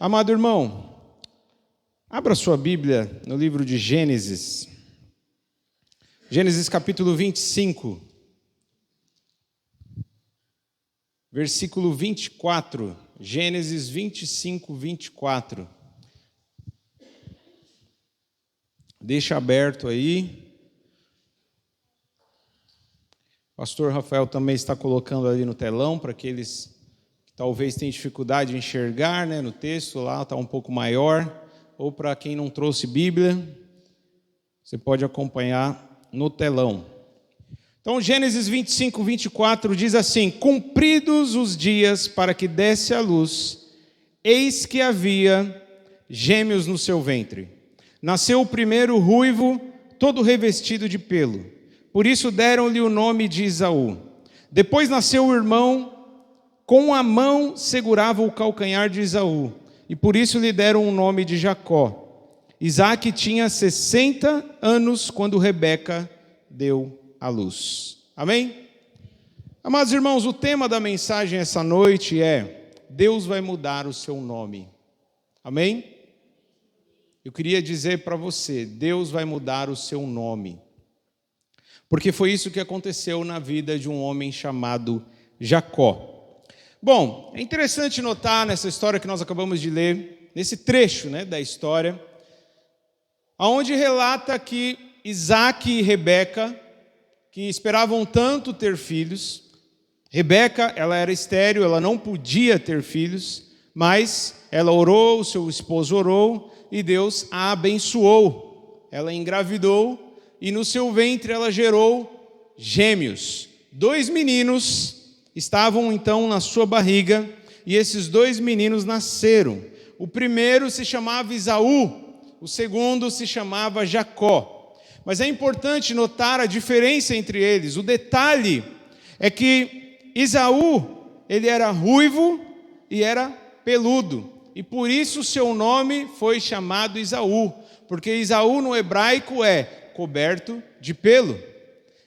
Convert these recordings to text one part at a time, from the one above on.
Amado irmão, abra sua Bíblia no livro de Gênesis. Gênesis capítulo 25, versículo 24. Gênesis 25, 24. Deixa aberto aí. O pastor Rafael também está colocando ali no telão para aqueles que talvez tenham dificuldade de enxergar, né, no texto lá está um pouco maior, ou para quem não trouxe Bíblia, você pode acompanhar no telão. Então, Gênesis 25, 24 diz assim: cumpridos os dias para que desse à luz, eis que havia gêmeos no seu ventre. Nasceu o primeiro ruivo, todo revestido de pelo. Por isso deram-lhe o nome de Esaú. Depois nasceu o irmão, com a mão segurava o calcanhar de Esaú, e por isso lhe deram o nome de Jacó. Isaque tinha 60 anos quando Rebeca deu à luz. Amém? Amados irmãos, o tema da mensagem essa noite é: Deus vai mudar o seu nome. Amém? Eu queria dizer para você, Deus vai mudar o seu nome. Porque foi isso que aconteceu na vida de um homem chamado Jacó. Bom, é interessante notar nessa história que nós acabamos de ler, nesse trecho, né, da história, onde relata que Isaque e Rebeca, que esperavam tanto ter filhos, Rebeca, ela era estéril, ela não podia ter filhos, mas ela orou, o seu esposo orou, e Deus a abençoou. Ela engravidou, e no seu ventre ela gerou gêmeos. 2 meninos estavam então na sua barriga, e esses 2 meninos nasceram. O primeiro se chamava Esaú, o segundo se chamava Jacó. Mas é importante notar a diferença entre eles. O detalhe é que Esaú, ele era ruivo e era peludo. E por isso seu nome foi chamado Esaú, porque Esaú no hebraico é coberto de pelo.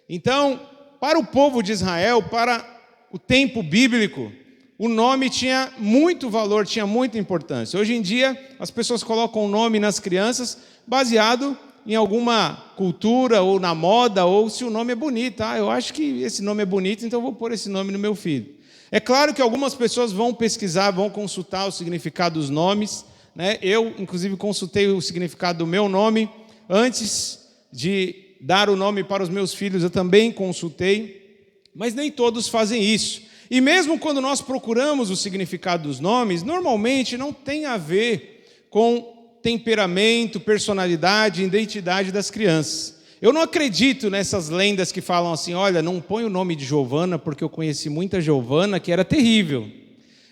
Então, para o povo de Israel, para o tempo bíblico, o nome tinha muito valor, tinha muita importância. Hoje em dia, as pessoas colocam o nome nas crianças baseado em alguma cultura ou na moda, ou se o nome é bonito. Eu acho que esse nome é bonito, então eu vou pôr esse nome no meu filho. É claro que algumas pessoas vão pesquisar, vão consultar o significado dos nomes, né? Eu, inclusive, consultei o significado do meu nome. Antes de dar o nome para os meus filhos, eu também consultei, mas nem todos fazem isso. E mesmo quando nós procuramos o significado dos nomes, normalmente não tem a ver com temperamento, personalidade, identidade das crianças. Eu não acredito nessas lendas que falam assim: olha, não põe o nome de Giovana, porque eu conheci muita Giovana que era terrível.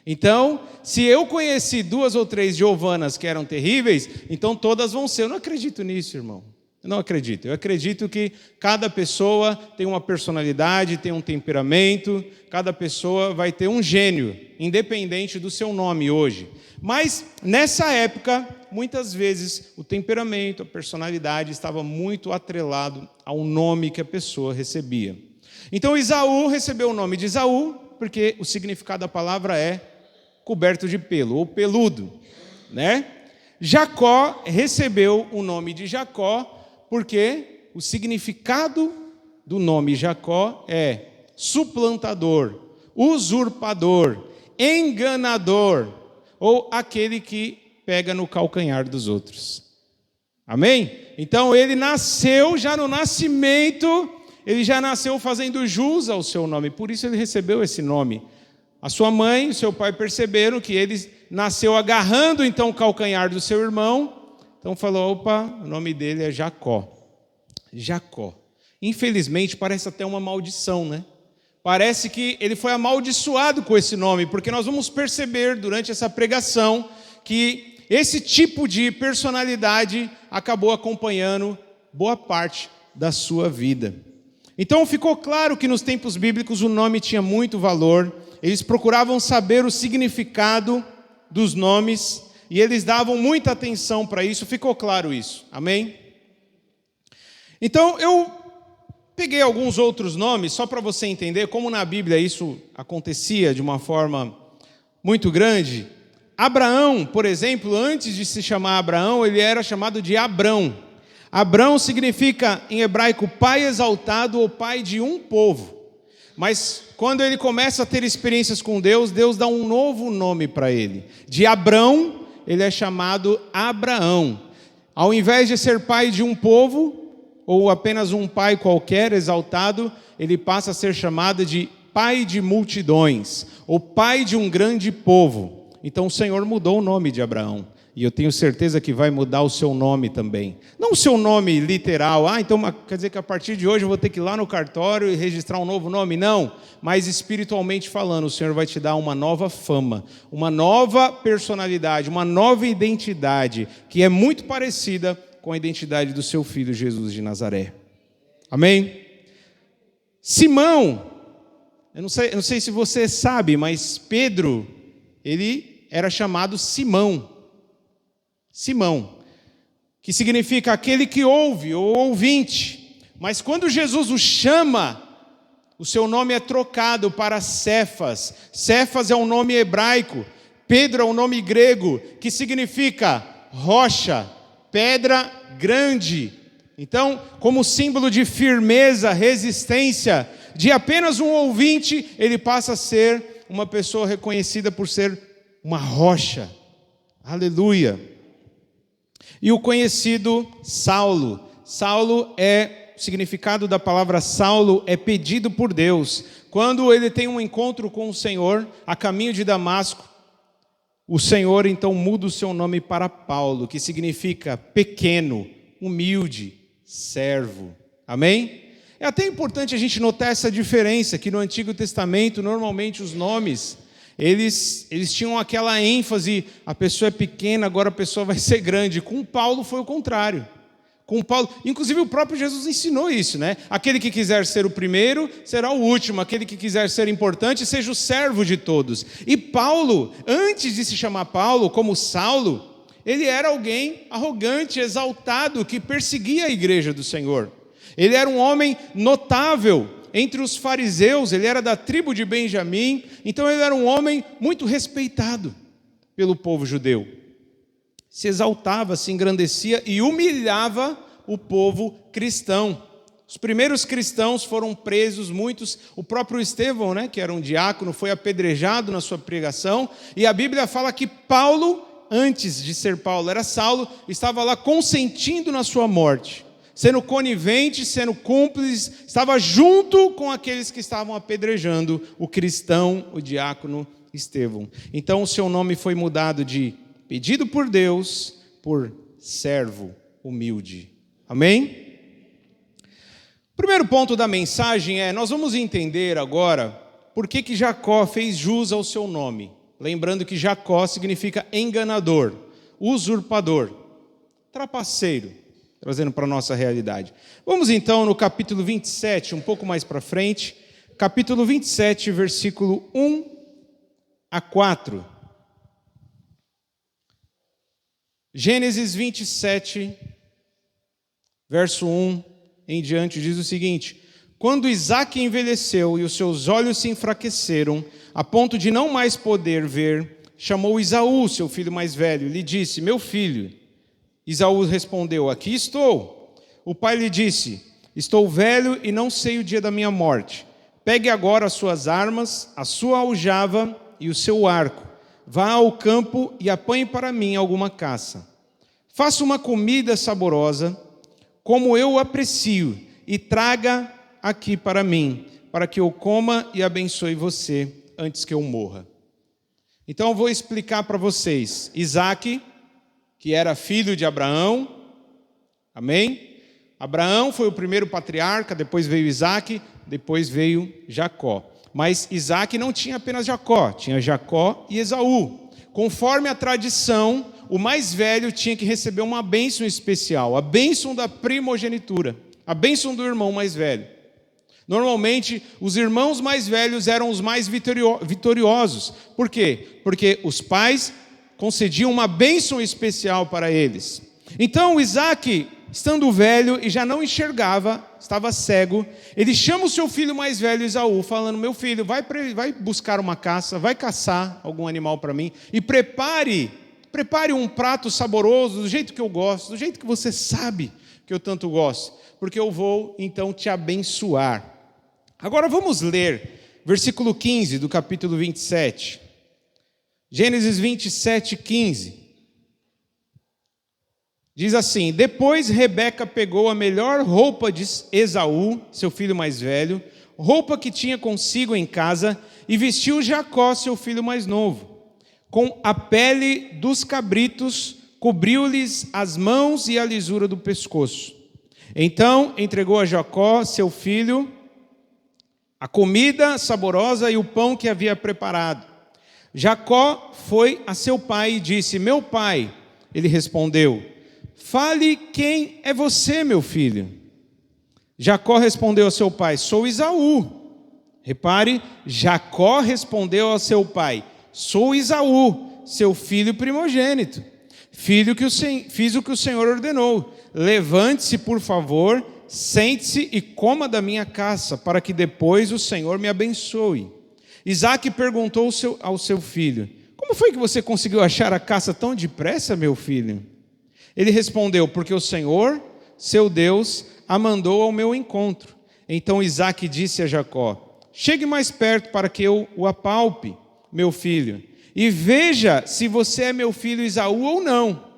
Então, se eu conheci 2 ou 3 Giovanas que eram terríveis, então todas vão ser. Eu não acredito nisso, irmão. Eu não acredito. Eu acredito que cada pessoa tem uma personalidade, tem um temperamento, cada pessoa vai ter um gênio, independente do seu nome hoje. Mas, nessa época, muitas vezes, o temperamento, a personalidade estava muito atrelado ao nome que a pessoa recebia. Então, Esaú recebeu o nome de Esaú, porque o significado da palavra é coberto de pelo, ou peludo, né? Jacó recebeu o nome de Jacó, porque o significado do nome Jacó é suplantador, usurpador, enganador, ou aquele que pega no calcanhar dos outros. Amém? Então ele nasceu, já no nascimento, ele já nasceu fazendo jus ao seu nome, por isso ele recebeu esse nome. A sua mãe e o seu pai perceberam que ele nasceu agarrando então o calcanhar do seu irmão. Então falou: opa, o nome dele é Jacó. Jacó. Infelizmente parece até uma maldição, né? Parece que ele foi amaldiçoado com esse nome, porque nós vamos perceber durante essa pregação que esse tipo de personalidade acabou acompanhando boa parte da sua vida. Então ficou claro que nos tempos bíblicos o nome tinha muito valor. Eles procuravam saber o significado dos nomes e eles davam muita atenção para isso. Ficou claro isso, amém? Então eu peguei alguns outros nomes só para você entender como na Bíblia isso acontecia de uma forma muito grande. Abraão, por exemplo, antes de se chamar Abraão, ele era chamado de Abrão. Abrão significa, em hebraico, pai exaltado ou pai de um povo. Mas quando ele começa a ter experiências com Deus, Deus dá um novo nome para ele. De Abrão, ele é chamado Abraão. Ao invés de ser pai de um povo, ou apenas um pai qualquer exaltado, ele passa a ser chamado de pai de multidões, ou pai de um grande povo. Então o Senhor mudou o nome de Abraão. E eu tenho certeza que vai mudar o seu nome também. Não o seu nome literal, então quer dizer que a partir de hoje eu vou ter que ir lá no cartório e registrar um novo nome. Não, mas espiritualmente falando, o Senhor vai te dar uma nova fama, uma nova personalidade, uma nova identidade, que é muito parecida com a identidade do seu filho Jesus de Nazaré. Amém? Simão, eu não sei se você sabe, mas Pedro, ele era chamado Simão. Simão, que significa aquele que ouve, ou ouvinte. Mas quando Jesus o chama, o seu nome é trocado para Cefas. Cefas é um nome hebraico. Pedro é um nome grego, que significa rocha, pedra grande. Então, como símbolo de firmeza, resistência, de apenas um ouvinte, ele passa a ser uma pessoa reconhecida por ser uma rocha. Aleluia. E o conhecido Saulo. Saulo o significado da palavra Saulo é pedido por Deus. Quando ele tem um encontro com o Senhor, a caminho de Damasco, o Senhor então muda o seu nome para Paulo, que significa pequeno, humilde, servo. Amém? É até importante a gente notar essa diferença, que no Antigo Testamento, normalmente os nomes, eles tinham aquela ênfase, a pessoa é pequena, agora a pessoa vai ser grande. Com Paulo foi o contrário. Com Paulo, inclusive o próprio Jesus ensinou isso, né? Aquele que quiser ser o primeiro, será o último. Aquele que quiser ser importante, seja o servo de todos. E Paulo, antes de se chamar Paulo, como Saulo, ele era alguém arrogante, exaltado, que perseguia a igreja do Senhor. Ele era um homem notável entre os fariseus, ele era da tribo de Benjamim, então ele era um homem muito respeitado pelo povo judeu. Se exaltava, se engrandecia e humilhava o povo cristão. Os primeiros cristãos foram presos, muitos. O próprio Estevão, que era um diácono, foi apedrejado na sua pregação. E a Bíblia fala que Paulo, antes de ser Paulo, era Saulo, estava lá consentindo na sua morte, sendo conivente, sendo cúmplice, estava junto com aqueles que estavam apedrejando o cristão, o diácono Estevão. Então o seu nome foi mudado de pedido por Deus, por servo humilde. Amém? O primeiro ponto da mensagem nós vamos entender agora por que Jacó fez jus ao seu nome. Lembrando que Jacó significa enganador, usurpador, trapaceiro, trazendo para a nossa realidade. Vamos então no capítulo 27, um pouco mais para frente, capítulo 27, versículo 1 a 4. Gênesis 27, verso 1 em diante, diz o seguinte: quando Isaque envelheceu e os seus olhos se enfraqueceram, a ponto de não mais poder ver, chamou Esaú, seu filho mais velho, e lhe disse: meu filho. Esaú respondeu: aqui estou. O pai lhe disse: estou velho e não sei o dia da minha morte. Pegue agora as suas armas, a sua aljava e o seu arco. Vá ao campo e apanhe para mim alguma caça. Faça uma comida saborosa, como eu aprecio, e traga aqui para mim, para que eu coma e abençoe você antes que eu morra. Então eu vou explicar para vocês. Isaque, que era filho de Abraão, amém? Abraão foi o primeiro patriarca, depois veio Isaque, depois veio Jacó. Mas Isaque não tinha apenas Jacó, tinha Jacó e Esaú. Conforme a tradição, o mais velho tinha que receber uma bênção especial, a bênção da primogenitura, a bênção do irmão mais velho. Normalmente, os irmãos mais velhos eram os mais vitoriosos. Por quê? Porque os pais concediam uma bênção especial para eles. Então, Isaque, estando velho e já não enxergava, estava cego, ele chama o seu filho mais velho, Esaú, falando: meu filho, vai buscar uma caça, vai caçar algum animal para mim, e prepare um prato saboroso, do jeito que eu gosto, do jeito que você sabe que eu tanto gosto, porque eu vou então te abençoar. Agora vamos ler versículo 15 do capítulo 27. Gênesis 27, 15. Diz assim: depois Rebeca pegou a melhor roupa de Esaú, seu filho mais velho, roupa que tinha consigo em casa, e vestiu Jacó, seu filho mais novo. Com a pele dos cabritos, cobriu-lhes as mãos e a lisura do pescoço. Então entregou a Jacó, seu filho, a comida saborosa e o pão que havia preparado. Jacó foi a seu pai e disse: meu pai. Ele respondeu: fale, quem é você, meu filho? Jacó respondeu ao seu pai: sou Esaú. Repare, Jacó respondeu ao seu pai: sou Esaú, seu filho primogênito. Fiz o que o Senhor ordenou. Levante-se, por favor, sente-se e coma da minha caça, para que depois o Senhor me abençoe. Isaque perguntou ao seu filho: como foi que você conseguiu achar a caça tão depressa, meu filho? Ele respondeu: porque o Senhor, seu Deus, a mandou ao meu encontro. Então Isaque disse a Jacó: chegue mais perto para que eu o apalpe, meu filho, e veja se você é meu filho Esaú ou não.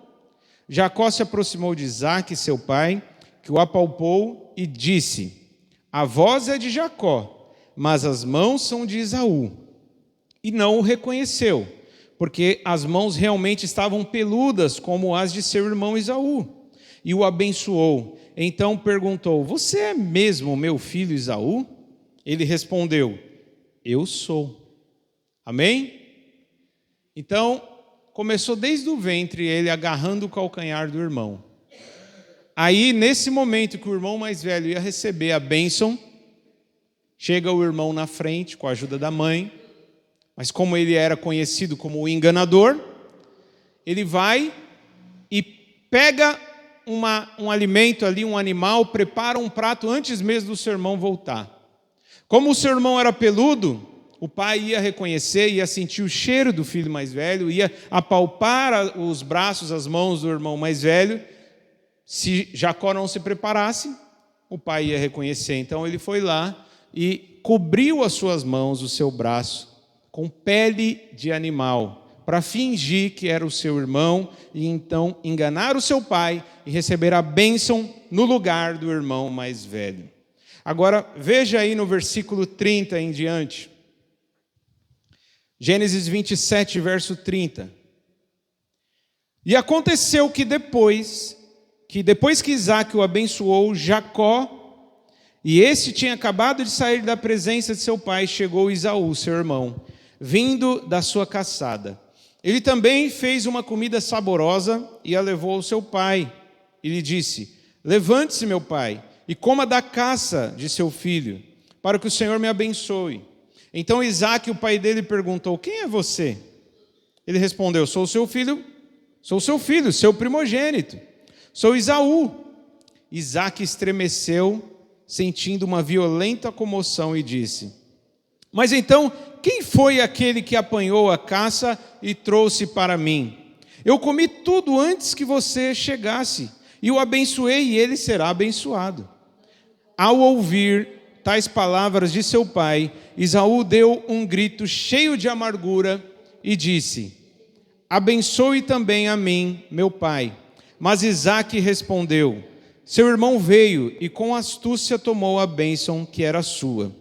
Jacó se aproximou de Isaque, seu pai, que o apalpou e disse: a voz é de Jacó, mas as mãos são de Esaú. E não o reconheceu, porque as mãos realmente estavam peludas, como as de seu irmão Esaú. E o abençoou. Então perguntou: você é mesmo meu filho Esaú? Ele respondeu: eu sou. Amém? Então, começou desde o ventre ele agarrando o calcanhar do irmão. Aí, nesse momento que o irmão mais velho ia receber a bênção, chega o irmão na frente com a ajuda da mãe, mas como ele era conhecido como o enganador, ele vai e pega um alimento ali, um animal, prepara um prato antes mesmo do seu irmão voltar. Como o seu irmão era peludo, o pai ia reconhecer, ia sentir o cheiro do filho mais velho, ia apalpar os braços, as mãos do irmão mais velho. Se Jacó não se preparasse, o pai ia reconhecer. Então ele foi lá e cobriu as suas mãos, o seu braço, com pele de animal, para fingir que era o seu irmão e então enganar o seu pai e receber a bênção no lugar do irmão mais velho. Agora, veja aí no versículo 30 em diante. Gênesis 27, verso 30. E aconteceu que depois que Isaque o abençoou, Jacó, e este tinha acabado de sair da presença de seu pai, chegou Esaú, seu irmão, vindo da sua caçada. Ele também fez uma comida saborosa e a levou ao seu pai. E lhe disse: levante-se, meu pai, e coma da caça de seu filho, para que o Senhor me abençoe. Então Isaque, o pai dele, perguntou: quem é você? Ele respondeu: sou seu filho, seu primogênito. Sou Esaú. Isaque estremeceu, sentindo uma violenta comoção, e disse: mas então, quem foi aquele que apanhou a caça e trouxe para mim? Eu comi tudo antes que você chegasse, e o abençoei, e ele será abençoado. Ao ouvir tais palavras de seu pai, Esaú deu um grito cheio de amargura e disse: abençoe também a mim, meu pai. Mas Isaque respondeu: seu irmão veio e com astúcia tomou a bênção que era sua.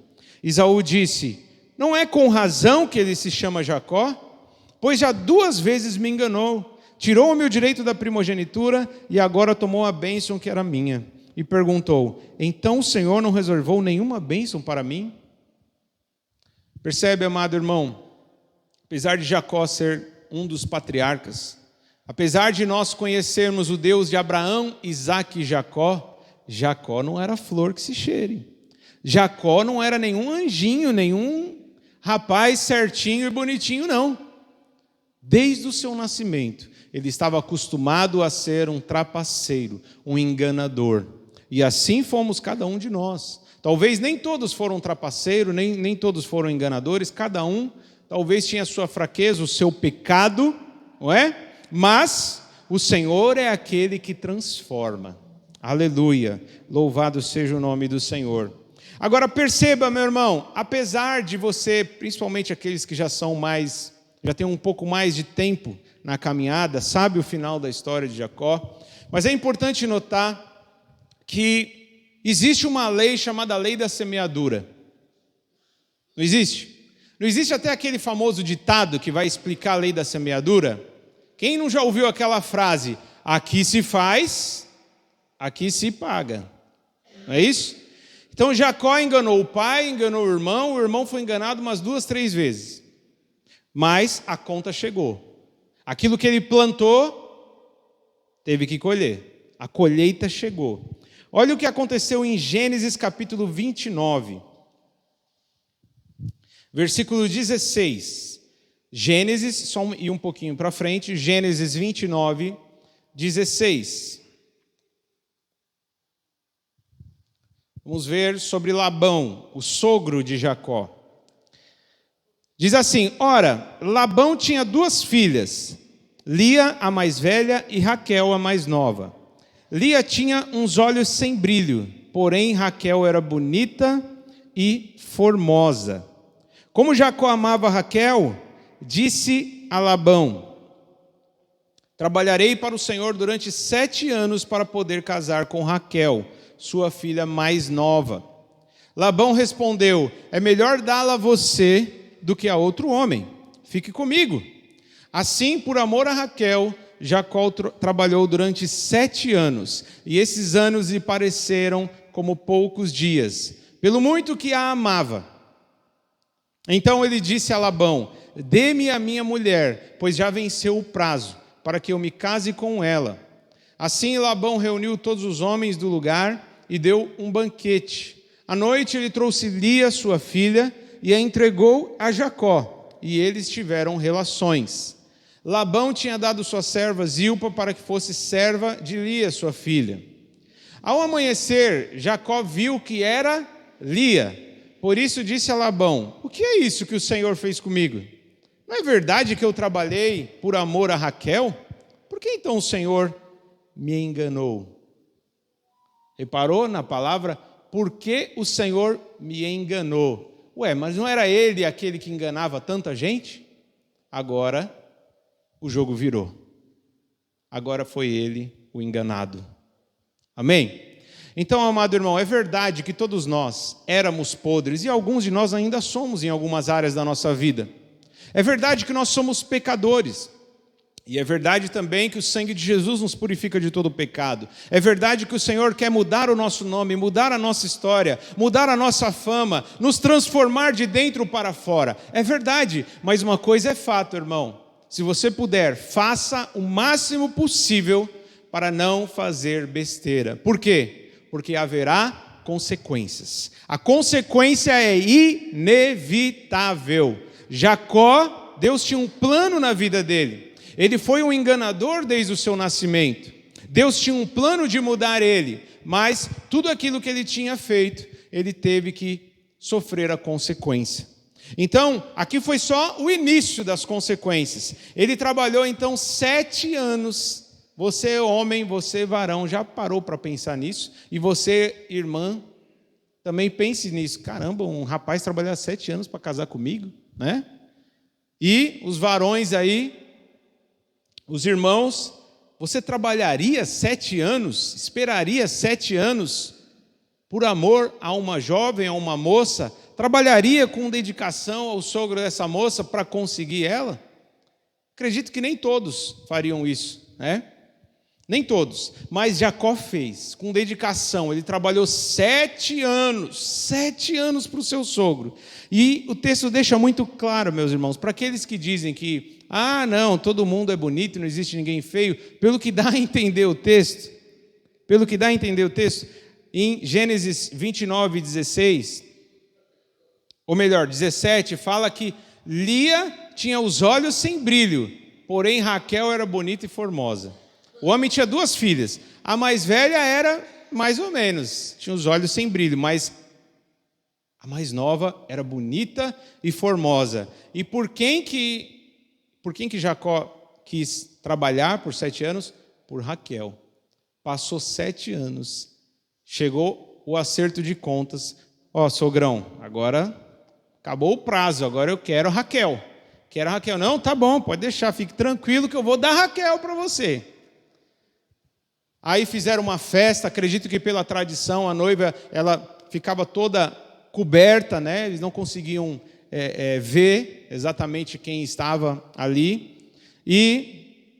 Esaú disse: não é com razão que ele se chama Jacó? Pois já 2 vezes me enganou, tirou o meu direito da primogenitura e agora tomou a bênção que era minha. E perguntou: então o Senhor não reservou nenhuma bênção para mim? Percebe, amado irmão, apesar de Jacó ser um dos patriarcas, apesar de nós conhecermos o Deus de Abraão, Isaque e Jacó, Jacó não era flor que se cheire. Jacó não era nenhum anjinho, nenhum rapaz certinho e bonitinho, não. Desde o seu nascimento, ele estava acostumado a ser um trapaceiro, um enganador. E assim fomos cada um de nós. Talvez nem todos foram trapaceiros, nem todos foram enganadores, cada um talvez tinha a sua fraqueza, o seu pecado, não é? Mas o Senhor é aquele que transforma. Aleluia, louvado seja o nome do Senhor. Agora perceba, meu irmão, apesar de você, principalmente aqueles que já têm um pouco mais de tempo na caminhada, sabe o final da história de Jacó, mas é importante notar que existe uma lei chamada lei da semeadura. Não existe? Não existe até aquele famoso ditado que vai explicar a lei da semeadura? Quem não já ouviu aquela frase, aqui se faz, aqui se paga? Não é isso? Então Jacó enganou o pai, enganou o irmão foi enganado umas 2, 3 vezes. Mas a conta chegou. Aquilo que ele plantou, teve que colher. A colheita chegou. Olha o que aconteceu em Gênesis capítulo 29. Versículo 16. Gênesis, só ir um pouquinho para frente, Gênesis 29, 16. Vamos ver sobre Labão, o sogro de Jacó. Diz assim: ora, Labão tinha 2 filhas, Lia, a mais velha, e Raquel, a mais nova. Lia tinha uns olhos sem brilho, porém Raquel era bonita e formosa. Como Jacó amava Raquel, disse a Labão: trabalharei para o Senhor durante 7 anos para poder casar com Raquel, sua filha mais nova. Labão respondeu: é melhor dá-la a você do que a outro homem. Fique comigo. Assim, por amor a Raquel, Jacó trabalhou durante 7 anos, e esses anos lhe pareceram como poucos dias, pelo muito que a amava. Então ele disse a Labão: dê-me a minha mulher, pois já venceu o prazo, para que eu me case com ela. Assim Labão reuniu todos os homens do lugar e deu um banquete. À noite ele trouxe Lia, sua filha, e a entregou a Jacó, e eles tiveram relações. Labão tinha dado sua serva Zilpa para que fosse serva de Lia, sua filha. Ao amanhecer, Jacó viu que era Lia. Por isso disse a Labão: o que é isso que o Senhor fez comigo? Não é verdade que eu trabalhei por amor a Raquel? Por que então o Senhor me enganou? Reparou na palavra, por que o Senhor me enganou? Ué, mas não era ele aquele que enganava tanta gente? Agora o jogo virou. Agora foi ele o enganado. Amém? Então, amado irmão, é verdade que todos nós éramos podres, e alguns de nós ainda somos em algumas áreas da nossa vida. É verdade que nós somos pecadores. E é verdade também que o sangue de Jesus nos purifica de todo pecado. É verdade que o Senhor quer mudar o nosso nome, mudar a nossa história, mudar a nossa fama, nos transformar de dentro para fora. É verdade, mas uma coisa é fato, irmão. Se você puder, faça o máximo possível para não fazer besteira. Por quê? Porque haverá consequências. A consequência é inevitável. Jacó, Deus tinha um plano na vida dele. Ele foi um enganador desde o seu nascimento. Deus tinha um plano de mudar ele, mas tudo aquilo que ele tinha feito, ele teve que sofrer a consequência. Então, aqui foi só o início das consequências. Ele trabalhou então 7 anos. Você homem, você varão, já parou para pensar nisso? E você, irmã, também pense nisso. Caramba, um rapaz trabalhar 7 anos para casar comigo, né? E os varões aí, os irmãos, você trabalharia 7 anos, esperaria 7 anos por amor a uma jovem, a uma moça? Trabalharia com dedicação ao sogro dessa moça para conseguir ela? Acredito que nem todos fariam isso, né? Nem todos, mas Jacó fez, com dedicação. Ele trabalhou 7 anos para o seu sogro. E o texto deixa muito claro, meus irmãos, para aqueles que dizem que não, todo mundo é bonito, não existe ninguém feio, pelo que dá a entender o texto, em Gênesis 29, 16, ou melhor, 17, fala que Lia tinha os olhos sem brilho, porém Raquel era bonita e formosa. O homem tinha 2 filhas, a mais velha era mais ou menos, tinha os olhos sem brilho, mas a mais nova era bonita e formosa. E por quem que Jacó quis trabalhar por 7 anos? Por Raquel. Passou 7 anos, chegou o acerto de contas. Ó, sogrão, agora acabou o prazo, agora eu quero a Raquel. Quero a Raquel. Não, tá bom, pode deixar, fique tranquilo que eu vou dar a Raquel para você. Aí fizeram uma festa, acredito que pela tradição, a noiva, ela ficava toda coberta, né? Eles não conseguiam ver exatamente quem estava ali. E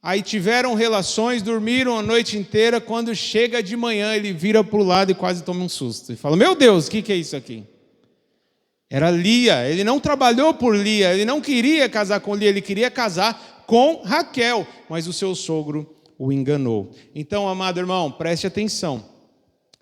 aí tiveram relações, dormiram a noite inteira. Quando chega de manhã, ele vira para o lado e quase toma um susto. E fala, meu Deus, o que é isso aqui? Era Lia. Ele não trabalhou por Lia, ele não queria casar com Lia, ele queria casar com Raquel. Mas o seu sogro o enganou. Então, amado irmão, preste atenção.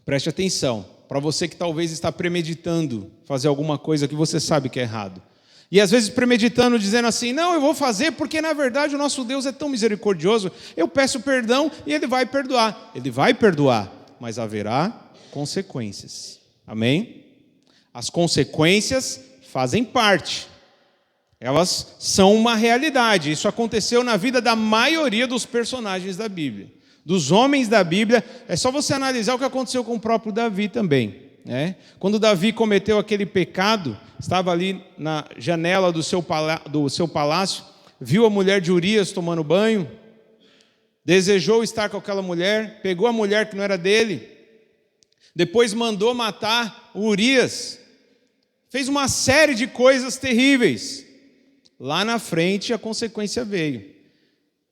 Preste atenção. Para você que talvez está premeditando fazer alguma coisa que você sabe que é errado. E às vezes premeditando, dizendo assim, não, eu vou fazer porque na verdade o nosso Deus é tão misericordioso, eu peço perdão e Ele vai perdoar. Ele vai perdoar, mas haverá consequências. Amém? As consequências fazem parte. Elas são uma realidade. Isso aconteceu na vida da maioria dos personagens da Bíblia. Dos homens da Bíblia, é só você analisar o que aconteceu com o próprio Davi também. Né? Quando Davi cometeu aquele pecado, estava ali na janela do seu palácio, viu a mulher de Urias tomando banho, desejou estar com aquela mulher, pegou a mulher que não era dele, depois mandou matar o Urias, fez uma série de coisas terríveis. Lá na frente a consequência veio.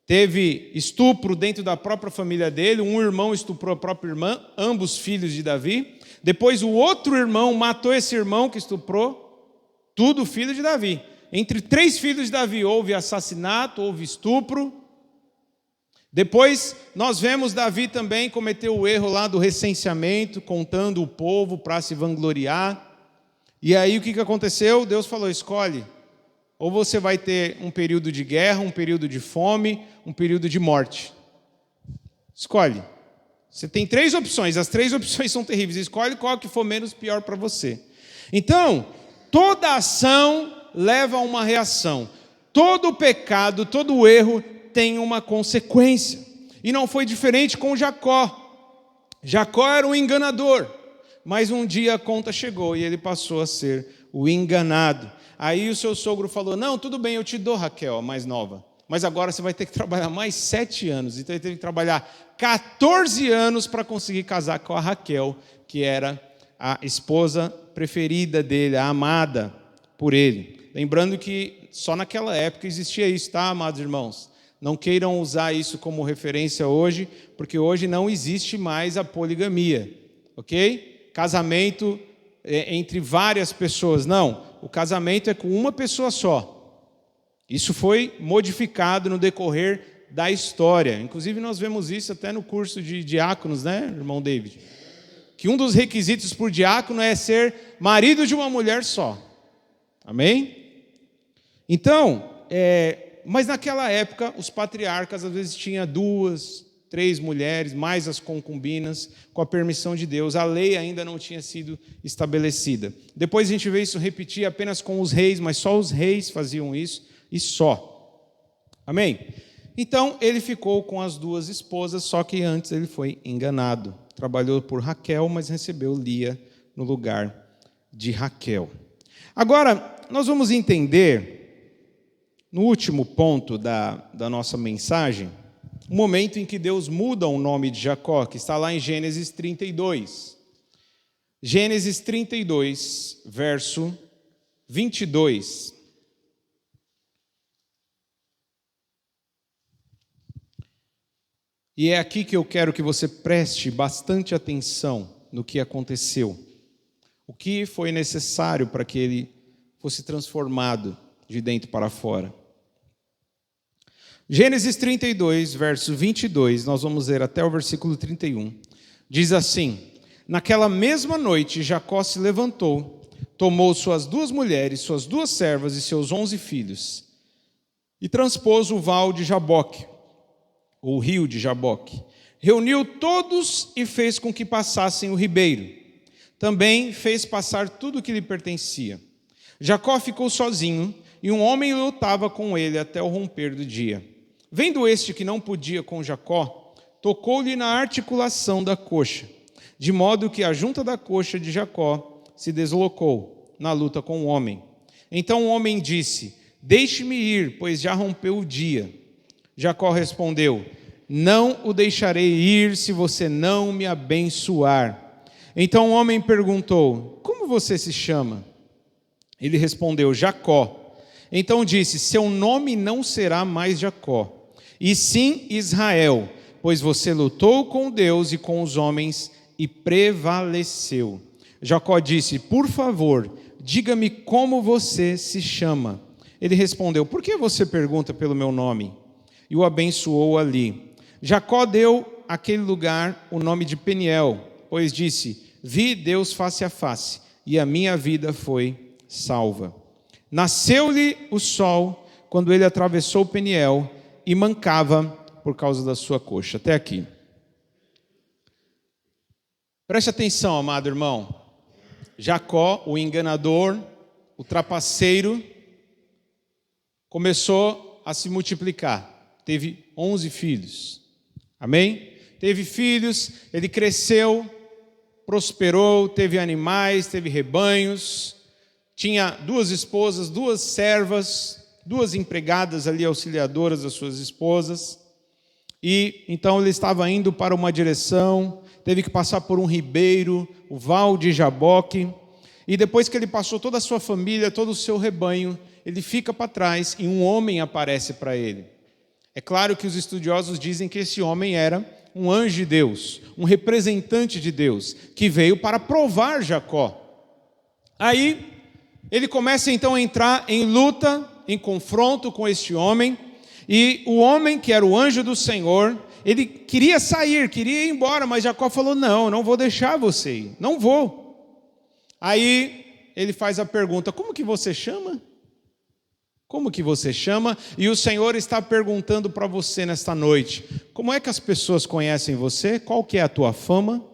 Teve estupro dentro da própria família dele, um irmão estuprou a própria irmã, ambos filhos de Davi. Depois o outro irmão matou esse irmão que estuprou, tudo filho de Davi. Entre 3 filhos de Davi houve assassinato, houve estupro. Depois nós vemos Davi também cometer o erro lá do recenseamento, contando o povo para se vangloriar. E aí o que aconteceu? Deus falou, escolhe. Ou você vai ter um período de guerra, um período de fome, um período de morte. Escolhe. Você tem 3 opções, as 3 opções são terríveis. Escolhe qual que for menos pior para você. Então, toda ação leva a uma reação. Todo pecado, todo erro tem uma consequência. E não foi diferente com Jacó. Jacó era um enganador, mas um dia a conta chegou e ele passou a ser o enganado. Aí o seu sogro falou, não, tudo bem, eu te dou Raquel, a mais nova. Mas agora você vai ter que trabalhar mais 7 anos. Então ele teve que trabalhar 14 anos para conseguir casar com a Raquel, que era a esposa preferida dele, a amada por ele. Lembrando que só naquela época existia isso, tá, amados irmãos? Não queiram usar isso como referência hoje, porque hoje não existe mais a poligamia, ok? Casamento entre várias pessoas, não. O casamento é com uma pessoa só. Isso foi modificado no decorrer da história. Inclusive, nós vemos isso até no curso de diáconos, né, irmão David? Que um dos requisitos por diácono é ser marido de uma mulher só. Amém? Então, mas naquela época, os patriarcas às vezes tinham 2, 3 mulheres, mais as concubinas, com a permissão de Deus. A lei ainda não tinha sido estabelecida. Depois a gente vê isso repetir apenas com os reis, mas só os reis faziam isso, e só. Amém? Então, ele ficou com as 2 esposas, só que antes ele foi enganado. Trabalhou por Raquel, mas recebeu Lia no lugar de Raquel. Agora, nós vamos entender, no último ponto da nossa mensagem, o momento em que Deus muda o nome de Jacó, que está lá em Gênesis 32. Gênesis 32, verso 22. E é aqui que eu quero que você preste bastante atenção no que aconteceu. O que foi necessário para que ele fosse transformado de dentro para fora. Gênesis 32, verso 22, nós vamos ler até o versículo 31. Diz assim: naquela mesma noite, Jacó se levantou, tomou suas 2 mulheres, suas 2 servas e seus 11 filhos, e transpôs o val de Jaboque, ou rio de Jaboque. reuniu todos e fez com que passassem o ribeiro. Também fez passar tudo o que lhe pertencia. Jacó ficou sozinho, e um homem lutava com ele até o romper do dia. Vendo este que não podia com Jacó, tocou-lhe na articulação da coxa, de modo que a junta da coxa de Jacó se deslocou na luta com o homem. Então o homem disse: deixe-me ir, pois já rompeu o dia. Jacó respondeu: não o deixarei ir se você não me abençoar. Então o homem perguntou: como você se chama? Ele respondeu: Jacó. Então disse: seu nome não será mais Jacó, e sim Israel, pois você lutou com Deus e com os homens e prevaleceu. Jacó disse: por favor, diga-me como você se chama. Ele respondeu: por que você pergunta pelo meu nome? E o abençoou ali. Jacó deu àquele lugar o nome de Peniel, pois disse: vi Deus face a face, e a minha vida foi salva. Nasceu-lhe o sol quando ele atravessou Peniel e mancava por causa da sua coxa. Até aqui. Preste atenção, amado irmão. Jacó, o enganador, o trapaceiro, começou a se multiplicar. Teve 11 filhos. Amém? Teve filhos, ele cresceu, prosperou, teve animais, teve rebanhos, tinha 2 esposas, 2 servas, 2 empregadas ali, auxiliadoras das suas esposas. E então ele estava indo para uma direção, teve que passar por um ribeiro, o Val de Jaboque, e depois que ele passou toda a sua família, todo o seu rebanho, ele fica para trás e um homem aparece para ele. É claro que os estudiosos dizem que esse homem era um anjo de Deus, um representante de Deus, que veio para provar Jacó. Aí ele começa então a entrar em luta, em confronto com este homem, e o homem que era o anjo do Senhor, ele queria sair, queria ir embora, mas Jacó falou: não vou deixar você ir, não vou. Aí ele faz a pergunta: como que você chama? Como que você chama? E o Senhor está perguntando para você nesta noite: como é que as pessoas conhecem você? Qual que é a tua fama?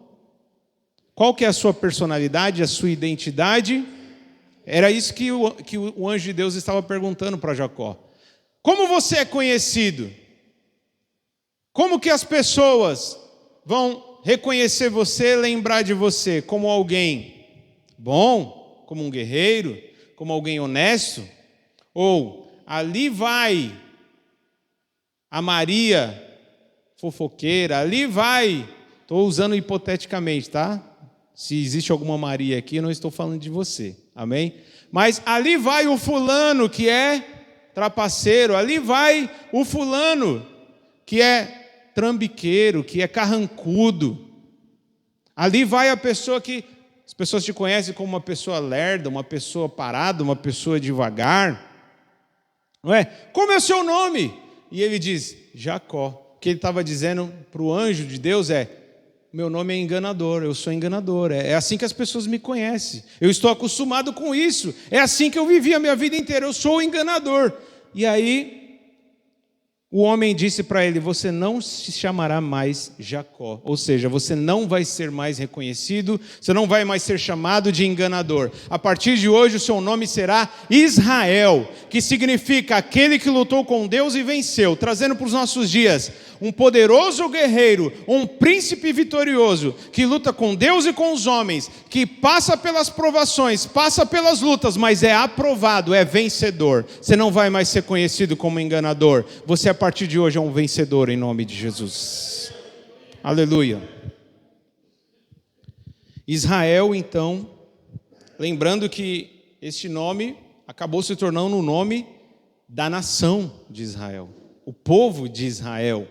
Qual que é a sua personalidade, a sua identidade? Era isso que o anjo de Deus estava perguntando para Jacó. Como você é conhecido? Como que as pessoas vão reconhecer você, lembrar de você? Como alguém bom? Como um guerreiro? Como alguém honesto? Ou ali vai a Maria fofoqueira, ali vai, estou usando hipoteticamente, tá? Se existe alguma Maria aqui, eu não estou falando de você, amém? Mas ali vai o fulano que é trapaceiro, ali vai o fulano que é trambiqueiro, que é carrancudo, ali vai a pessoa que as pessoas te conhecem como uma pessoa lerda, uma pessoa parada, uma pessoa devagar. Não é? Como é o seu nome? E ele diz: Jacó. O que ele estava dizendo para o anjo de Deus é: meu nome é enganador, eu sou enganador. É assim que as pessoas me conhecem. Eu estou acostumado com isso. É assim que eu vivi a minha vida inteira. Eu sou o enganador. E aí o homem disse para ele: você não se chamará mais Jacó. Ou seja, você não vai ser mais reconhecido, você não vai mais ser chamado de enganador. A partir de hoje o seu nome será Israel, que significa aquele que lutou com Deus e venceu, trazendo para os nossos dias um poderoso guerreiro, um príncipe vitorioso, que luta com Deus e com os homens, que passa pelas provações, passa pelas lutas, mas é aprovado, é vencedor. Você não vai mais ser conhecido como enganador, você a partir de hoje é um vencedor em nome de Jesus. Aleluia. Israel, então, lembrando que este nome acabou se tornando o nome da nação de Israel, o povo de Israel.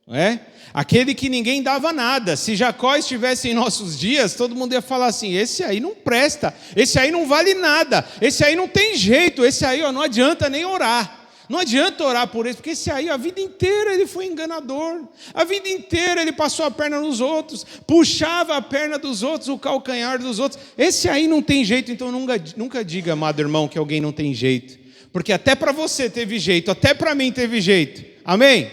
Não é? Aquele que ninguém dava nada. Se Jacó estivesse em nossos dias, todo mundo ia falar assim: esse aí não presta, esse aí não vale nada, esse aí não tem jeito, esse aí não adianta nem orar. Não adianta orar por ele, porque esse aí a vida inteira ele foi enganador, a vida inteira ele passou a perna nos outros, puxava a perna dos outros, o calcanhar dos outros. Esse aí não tem jeito. Então nunca diga, amado irmão, que alguém não tem jeito, porque até para você teve jeito, até para mim teve jeito. Amém?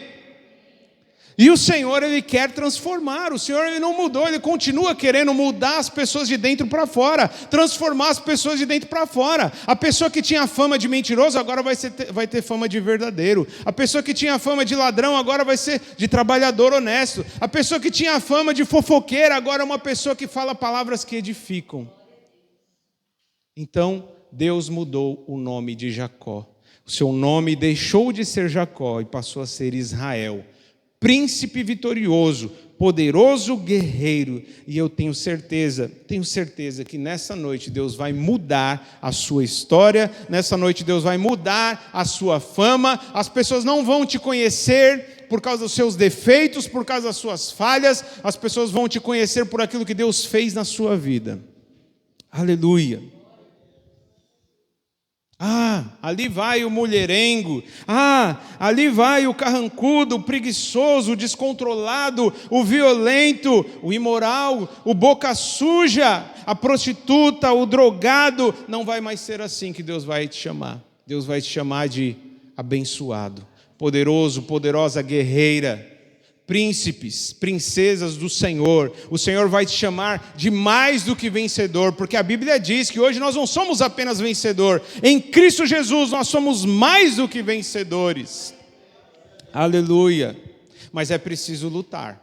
E o Senhor, Ele quer transformar. O Senhor, Ele não mudou, Ele continua querendo mudar as pessoas de dentro para fora, transformar as pessoas de dentro para fora. A pessoa que tinha fama de mentiroso, agora vai ter fama de verdadeiro. A pessoa que tinha fama de ladrão, agora vai ser de trabalhador honesto. A pessoa que tinha fama de fofoqueira, agora é uma pessoa que fala palavras que edificam. Então, Deus mudou o nome de Jacó. O seu nome deixou de ser Jacó e passou a ser Israel. Príncipe vitorioso, poderoso guerreiro. E eu tenho certeza que nessa noite Deus vai mudar a sua história, nessa noite Deus vai mudar a sua fama. As pessoas não vão te conhecer por causa dos seus defeitos, por causa das suas falhas, as pessoas vão te conhecer por aquilo que Deus fez na sua vida. Aleluia. Ali vai o mulherengo. Ali vai o carrancudo, o preguiçoso, o descontrolado, o violento, o imoral, o boca suja, a prostituta, o drogado. Não vai mais ser assim que Deus vai te chamar. Deus vai te chamar de abençoado, poderoso, poderosa guerreira, príncipes, princesas do Senhor. O Senhor vai te chamar de mais do que vencedor, porque a Bíblia diz que hoje nós não somos apenas vencedor, em Cristo Jesus nós somos mais do que vencedores. Aleluia. Mas é preciso lutar.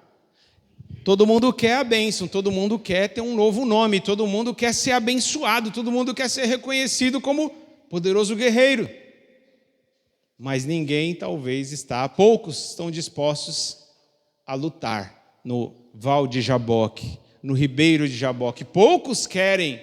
Todo mundo quer a bênção, todo mundo quer ter um novo nome, todo mundo quer ser abençoado, todo mundo quer ser reconhecido como poderoso guerreiro. Mas ninguém poucos estão dispostos a lutar no Val de Jaboque, no Ribeiro de Jaboque. Poucos querem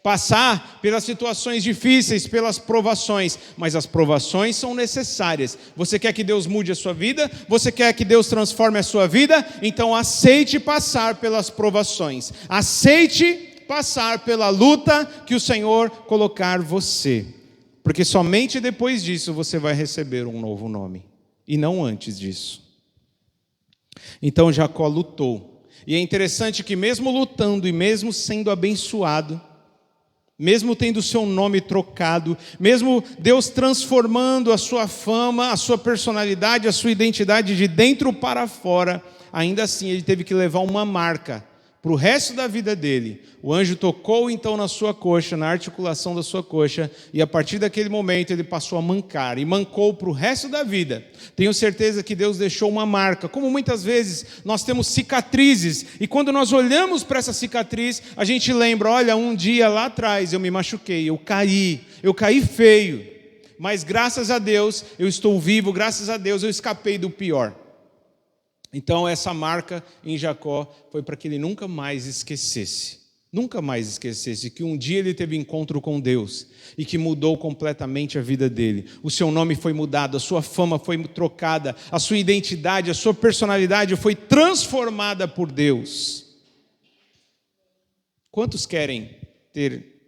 passar pelas situações difíceis, pelas provações, mas as provações são necessárias. Você quer que Deus mude a sua vida? Você quer que Deus transforme a sua vida? Então aceite passar pelas provações, aceite passar pela luta que o Senhor colocar você, porque somente depois disso você vai receber um novo nome, e não antes disso. Então Jacó lutou, e é interessante que mesmo lutando e mesmo sendo abençoado, mesmo tendo o seu nome trocado, mesmo Deus transformando a sua fama, a sua personalidade, a sua identidade de dentro para fora, ainda assim ele teve que levar uma marca para o resto da vida dele. O anjo tocou então na sua coxa, na articulação da sua coxa, e a partir daquele momento ele passou a mancar, e mancou para o resto da vida. Tenho certeza que Deus deixou uma marca, como muitas vezes nós temos cicatrizes, e quando nós olhamos para essa cicatriz, a gente lembra, olha, um dia lá atrás eu me machuquei, eu caí feio, mas graças a Deus eu estou vivo, graças a Deus eu escapei do pior. Então essa marca em Jacó foi para que ele nunca mais esquecesse, que um dia ele teve encontro com Deus e que mudou completamente a vida dele. O seu nome foi mudado, a sua fama foi trocada, a sua identidade, a sua personalidade foi transformada por Deus. Quantos querem ter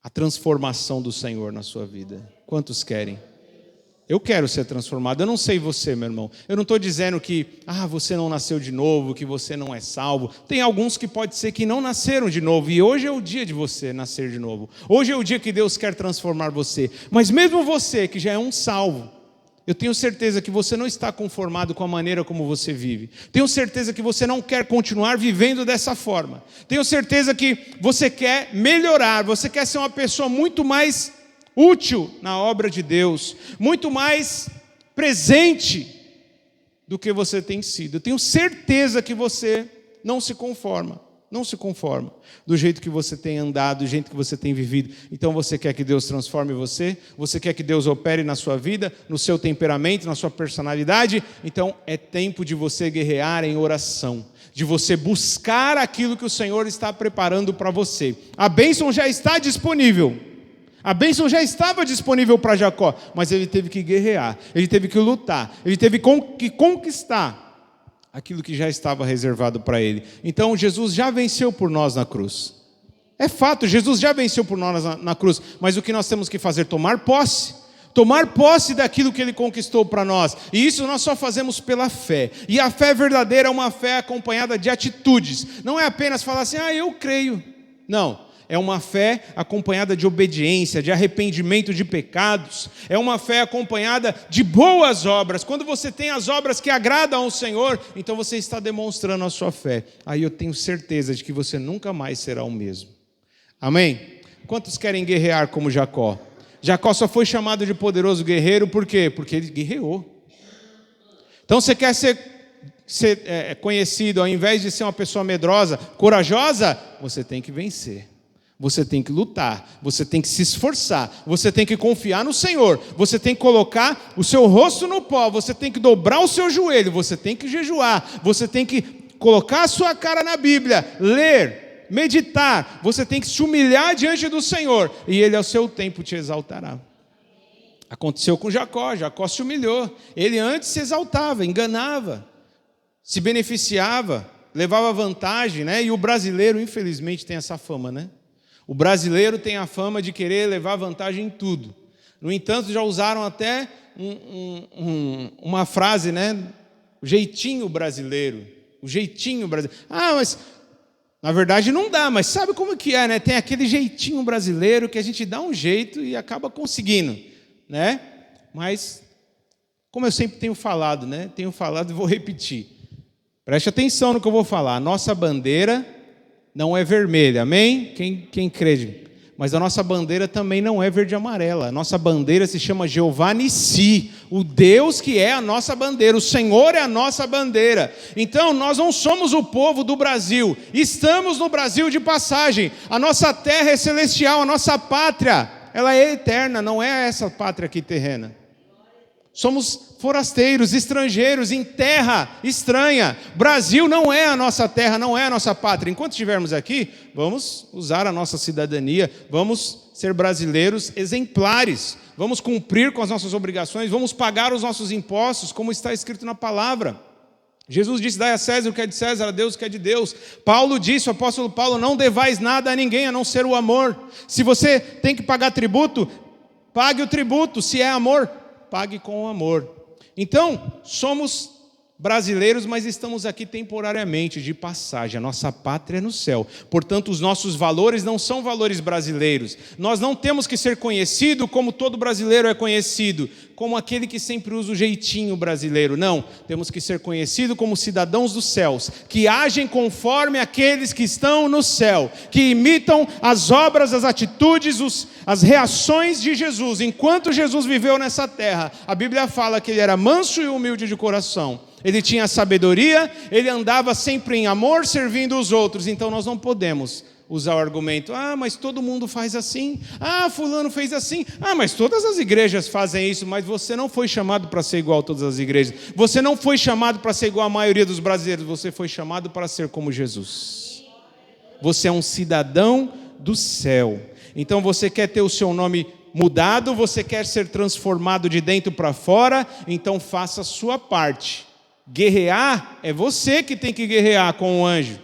a transformação do Senhor na sua vida? Quantos querem? Eu quero ser transformado. Eu não sei você, meu irmão. Eu não estou dizendo que você não nasceu de novo, que você não é salvo. Tem alguns que pode ser que não nasceram de novo. E hoje é o dia de você nascer de novo. Hoje é o dia que Deus quer transformar você. Mas mesmo você que já é um salvo, eu tenho certeza que você não está conformado com a maneira como você vive. Tenho certeza que você não quer continuar vivendo dessa forma. Tenho certeza que você quer melhorar. Você quer ser uma pessoa muito mais útil na obra de Deus, muito mais presente do que você tem sido. Eu tenho certeza que você não se conforma do jeito que você tem andado, do jeito que você tem vivido. Então você quer que Deus transforme você? Você quer que Deus opere na sua vida, no seu temperamento, na sua personalidade? Então é tempo de você guerrear em oração, de você buscar aquilo que o Senhor está preparando para você. A bênção já está disponível. A bênção já estava disponível para Jacó, mas ele teve que guerrear, ele teve que lutar, ele teve que conquistar aquilo que já estava reservado para ele. Então Jesus já venceu por nós na cruz. É fato, Jesus já venceu por nós na cruz, mas o que nós temos que fazer? Tomar posse daquilo que ele conquistou para nós. E isso nós só fazemos pela fé. E a fé verdadeira é uma fé acompanhada de atitudes. Não é apenas falar assim, eu creio. Não. É uma fé acompanhada de obediência, de arrependimento de pecados. É uma fé acompanhada de boas obras. Quando você tem as obras que agradam ao Senhor, então você está demonstrando a sua fé. Aí eu tenho certeza de que você nunca mais será o mesmo. Amém? Quantos querem guerrear como Jacó? Jacó só foi chamado de poderoso guerreiro por quê? Porque ele guerreou. Então você quer ser conhecido, ao invés de ser uma pessoa medrosa, corajosa, você tem que vencer. Você tem que lutar, você tem que se esforçar, você tem que confiar no Senhor, você tem que colocar o seu rosto no pó, você tem que dobrar o seu joelho, você tem que jejuar, você tem que colocar a sua cara na Bíblia, ler, meditar, você tem que se humilhar diante do Senhor, e Ele ao seu tempo te exaltará. Aconteceu com Jacó, Jacó se humilhou, ele antes se exaltava, enganava, se beneficiava, levava vantagem, né? E o brasileiro, infelizmente, tem essa fama, né? O brasileiro tem a fama de querer levar vantagem em tudo. No entanto, já usaram até uma frase, né? O jeitinho brasileiro. O jeitinho brasileiro. Ah, mas na verdade não dá, mas sabe como que é, né? Tem aquele jeitinho brasileiro que a gente dá um jeito e acaba conseguindo, né? Mas, como eu sempre tenho falado, né? Tenho falado e vou repetir. Preste atenção no que eu vou falar. A nossa bandeira não é vermelha, amém? Quem crê? Mas a nossa bandeira também não é verde e amarela. A nossa bandeira se chama Jeová Nissi, o Deus que é a nossa bandeira, o Senhor é a nossa bandeira. Então nós não somos o povo do Brasil, estamos no Brasil de passagem. A nossa terra é celestial, a nossa pátria, ela é eterna, não é essa pátria aqui terrena. Somos forasteiros, estrangeiros, em terra estranha. Brasil não é a nossa terra, não é a nossa pátria. Enquanto estivermos aqui, vamos usar a nossa cidadania, vamos ser brasileiros exemplares, vamos cumprir com as nossas obrigações, vamos pagar os nossos impostos, como está escrito na palavra. Jesus disse, dai a César o que é de César, a Deus o que é de Deus. Paulo disse, o apóstolo Paulo, não devais nada a ninguém, a não ser o amor. Se você tem que pagar tributo, pague o tributo. Se é amor, pague com o amor. Então, somos brasileiros, mas estamos aqui temporariamente, de passagem. A nossa pátria é no céu. Portanto, os nossos valores não são valores brasileiros. Nós não temos que ser conhecido como todo brasileiro é conhecido, como aquele que sempre usa o jeitinho brasileiro. Não, temos que ser conhecido como cidadãos dos céus, que agem conforme aqueles que estão no céu, que imitam as obras, as atitudes, as reações de Jesus. Enquanto Jesus viveu nessa terra, a Bíblia fala que ele era manso e humilde de coração. Ele tinha sabedoria, ele andava sempre em amor, servindo os outros. Então nós não podemos usar o argumento, mas todo mundo faz assim, fulano fez assim, mas todas as igrejas fazem isso, mas você não foi chamado para ser igual a todas as igrejas, você não foi chamado para ser igual a maioria dos brasileiros, você foi chamado para ser como Jesus. Você é um cidadão do céu. Então você quer ter o seu nome mudado, você quer ser transformado de dentro para fora, então faça a sua parte. Guerrear é você que tem que guerrear com o anjo.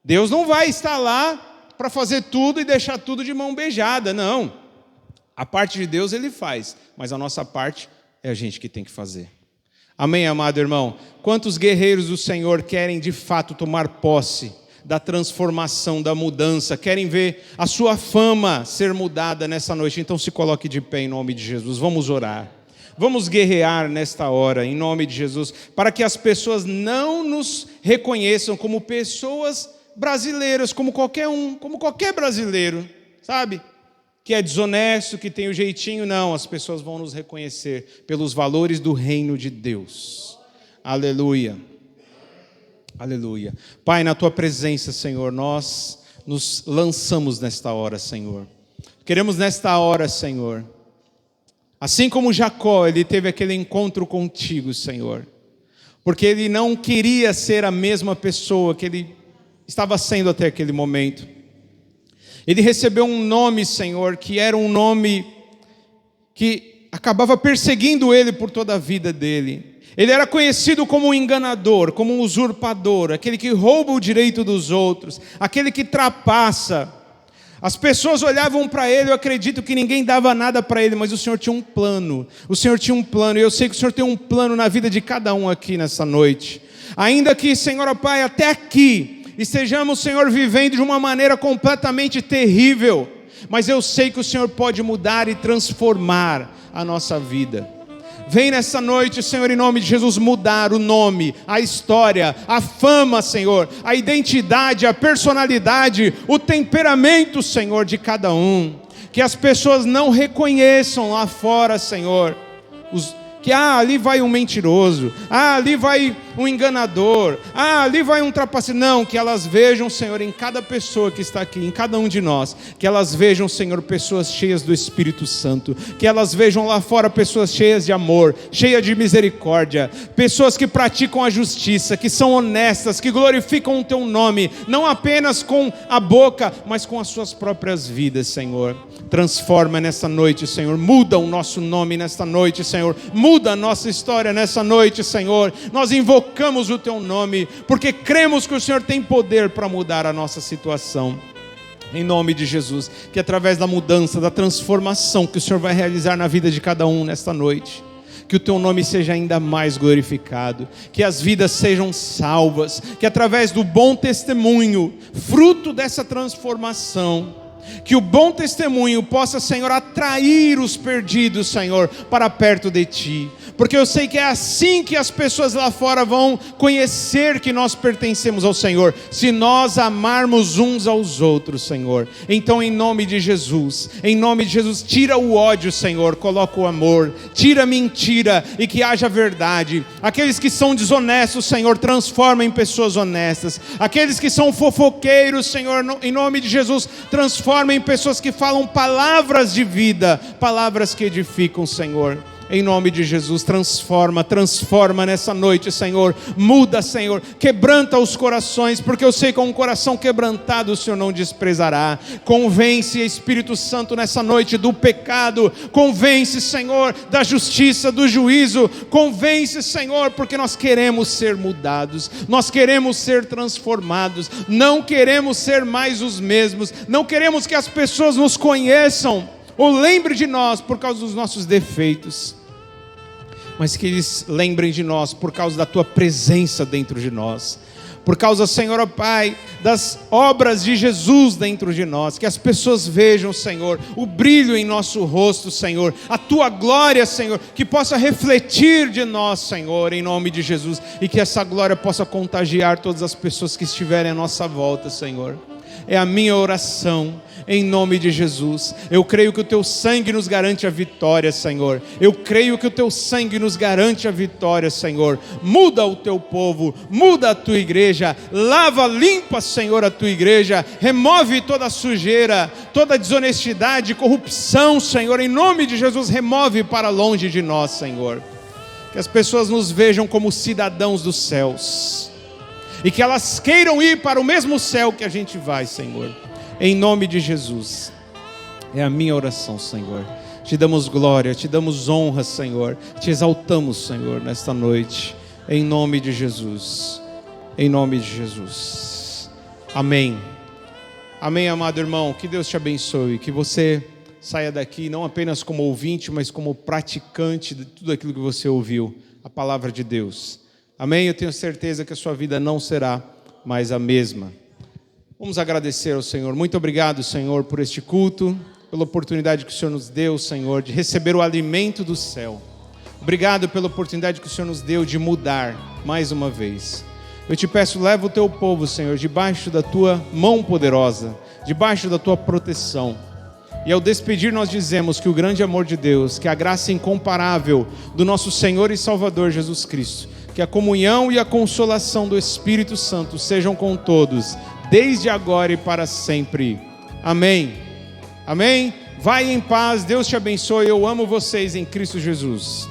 Deus não vai estar lá para fazer tudo e deixar tudo de mão beijada, não. A parte de Deus ele faz, mas a nossa parte é a gente que tem que fazer. Amém, amado irmão? Quantos guerreiros do Senhor querem de fato tomar posse da transformação, da mudança, querem ver a sua fama ser mudada nessa noite? Então se coloque de pé em nome de Jesus, vamos orar. Vamos guerrear nesta hora, em nome de Jesus, para que as pessoas não nos reconheçam como pessoas brasileiras, como qualquer brasileiro, sabe? Que é desonesto, que tem o jeitinho. Não, as pessoas vão nos reconhecer pelos valores do reino de Deus. Aleluia. Aleluia. Pai, na Tua presença, Senhor, nós nos lançamos nesta hora, Senhor. Queremos nesta hora, Senhor, assim como Jacó, ele teve aquele encontro contigo, Senhor, porque ele não queria ser a mesma pessoa que ele estava sendo até aquele momento. Ele recebeu um nome, Senhor, que era um nome que acabava perseguindo ele por toda a vida dele. Ele era conhecido como um enganador, como um usurpador, aquele que rouba o direito dos outros, aquele que trapassa. As pessoas olhavam para ele, eu acredito que ninguém dava nada para ele, mas o Senhor tinha um plano. O Senhor tinha um plano, e eu sei que o Senhor tem um plano na vida de cada um aqui nessa noite. Ainda que, Senhor, ó Pai, até aqui estejamos, Senhor, vivendo de uma maneira completamente terrível, mas eu sei que o Senhor pode mudar e transformar a nossa vida. Vem nessa noite, Senhor, em nome de Jesus, mudar o nome, a história, a fama, Senhor, a identidade, a personalidade, o temperamento, Senhor, de cada um. Que as pessoas não reconheçam lá fora, Senhor, que ali vai um mentiroso, ali vai um enganador, ali vai um trapaceiro. Não, que elas vejam, Senhor, em cada pessoa que está aqui, em cada um de nós, que elas vejam, Senhor, pessoas cheias do Espírito Santo, que elas vejam lá fora pessoas cheias de amor, cheias de misericórdia, pessoas que praticam a justiça, que são honestas, que glorificam o Teu nome, não apenas com a boca, mas com as suas próprias vidas, Senhor. Transforma nessa noite, Senhor, muda o nosso nome nesta noite, Senhor, muda a nossa história nessa noite, Senhor. Nós invocamos o Teu nome, porque cremos que o Senhor tem poder para mudar a nossa situação. Em nome de Jesus, que através da mudança, da transformação que o Senhor vai realizar na vida de cada um nesta noite, que o Teu nome seja ainda mais glorificado, que as vidas sejam salvas, que através do bom testemunho, fruto dessa transformação, que o bom testemunho possa, Senhor, atrair os perdidos, Senhor, para perto de Ti. Porque eu sei que é assim que as pessoas lá fora vão conhecer que nós pertencemos ao Senhor, se nós amarmos uns aos outros, Senhor. Então, em nome de Jesus, tira o ódio, Senhor, coloca o amor, tira a mentira e que haja verdade. Aqueles que são desonestos, Senhor, transforma em pessoas honestas. Aqueles que são fofoqueiros, Senhor, em nome de Jesus, transforma em pessoas que falam palavras de vida, palavras que edificam, Senhor. Em nome de Jesus, transforma nessa noite, Senhor. Muda, Senhor, quebranta os corações, porque eu sei que com um coração quebrantado o Senhor não desprezará. Convence, Espírito Santo, nessa noite do pecado. Convence, Senhor, da justiça, do juízo. Convence, Senhor, porque nós queremos ser mudados, nós queremos ser transformados, não queremos ser mais os mesmos, não queremos que as pessoas nos conheçam ou lembre de nós por causa dos nossos defeitos, mas que eles lembrem de nós por causa da Tua presença dentro de nós, por causa, Senhor, ó Pai, das obras de Jesus dentro de nós, que as pessoas vejam, Senhor, o brilho em nosso rosto, Senhor, a Tua glória, Senhor, que possa refletir de nós, Senhor, em nome de Jesus, e que essa glória possa contagiar todas as pessoas que estiverem à nossa volta, Senhor. É a minha oração, em nome de Jesus. Eu creio que o Teu sangue nos garante a vitória, Senhor. Eu creio que o Teu sangue nos garante a vitória, Senhor. Muda o Teu povo, muda a Tua igreja, lava, limpa, Senhor, a Tua igreja, remove toda a sujeira, toda a desonestidade, corrupção, Senhor, em nome de Jesus, remove para longe de nós, Senhor. Que as pessoas nos vejam como cidadãos dos céus, e que elas queiram ir para o mesmo céu que a gente vai, Senhor. Em nome de Jesus. É a minha oração, Senhor. Te damos glória, te damos honra, Senhor. Te exaltamos, Senhor, nesta noite. Em nome de Jesus. Em nome de Jesus. Amém. Amém, amado irmão. Que Deus te abençoe. Que você saia daqui não apenas como ouvinte, mas como praticante de tudo aquilo que você ouviu. A palavra de Deus. Amém? Eu tenho certeza que a sua vida não será mais a mesma. Vamos agradecer ao Senhor. Muito obrigado, Senhor, por este culto, pela oportunidade que o Senhor nos deu, Senhor, de receber o alimento do céu. Obrigado pela oportunidade que o Senhor nos deu de mudar mais uma vez. Eu te peço, leva o Teu povo, Senhor, debaixo da Tua mão poderosa, debaixo da Tua proteção. E ao despedir nós dizemos que o grande amor de Deus, que a graça incomparável do nosso Senhor e Salvador Jesus Cristo, que a comunhão e a consolação do Espírito Santo sejam com todos, desde agora e para sempre. Amém. Amém. Vai em paz, Deus te abençoe. Eu amo vocês em Cristo Jesus.